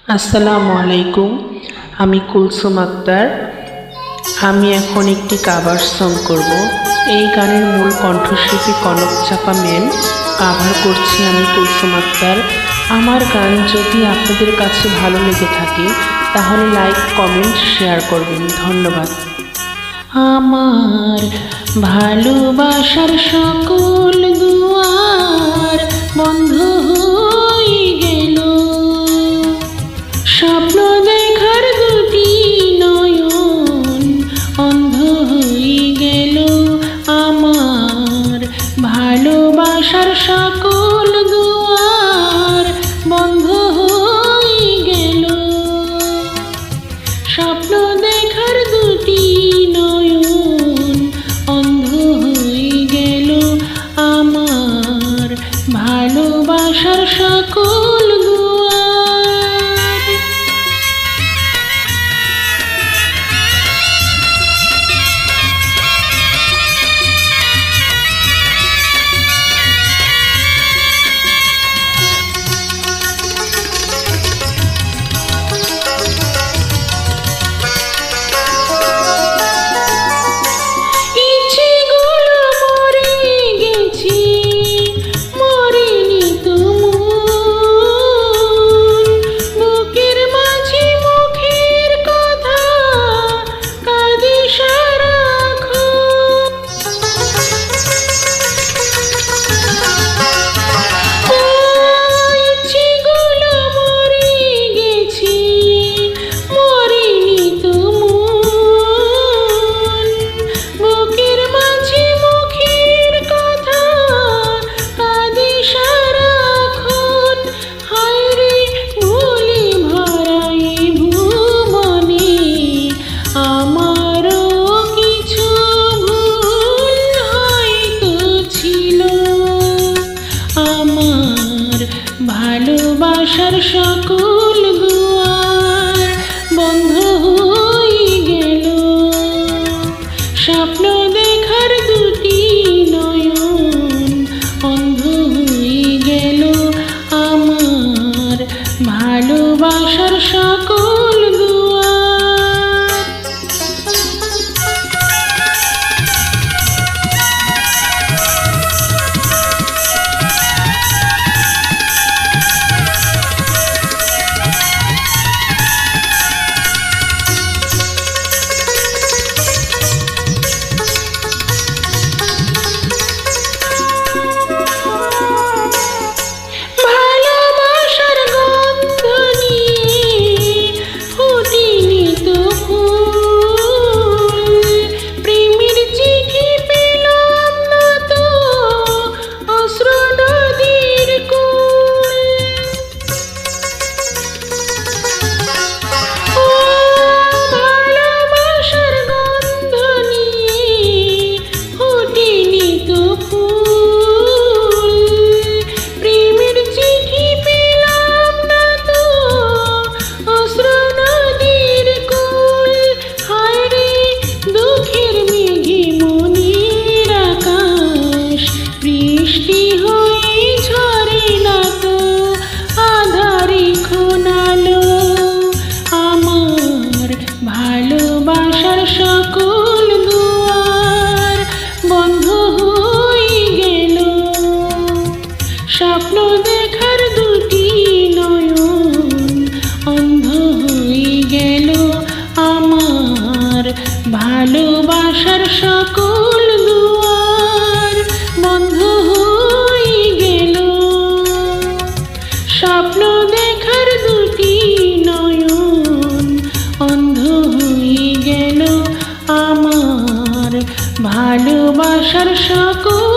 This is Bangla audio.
আসসালামু আলাইকুম। আমি কুলসুম আক্তার। আমি এখন একটি কাভার সং করব। এই গানের মূল কণ্ঠশিল্পী কনক চাপা ম্যাম, কাভার করছি আমি কুলসুম আক্তার। আমার গান যদি আপনাদের কাছে ভালো লেগে থাকে তাহলে লাইক, কমেন্ট, শেয়ার করবেন। ধন্যবাদ। আমার ভালোবাসার সকল দুয়ার বন্ধ হয়ে গেল, স্বপ্ন দেখার দুটি নয়ন অন্ধ হয়ে গেল। আমার ভালোবাসার সকল দুয়ার বন্ধ হয়ে গেল, স্বপ্ন দেখার দুটি নয়ন অন্ধ হয়ে গেল। আমার ভালোবাসার সকল ভালোবাসার সকল দুয়ার বন্ধ হয়ে গেল, স্বপ্ন দেখার দুটি নয়ন অন্ধ হয়ে গেল। আমার ভালোবাসার সকল দুয়ার। ভালোবাসার সকল দুয়ার বন্ধ হয়ে গেল, স্বপ্ন দেখার দুটি নয়ন অন্ধ হয়ে গেল। আমার ভালোবাসার সকল দুয়ার বন্ধ হয়ে গেল, স্বপ্ন দেখার দুটি নয়ন অন্ধ হয়ে গেল। আমার ভালোবাসার সকল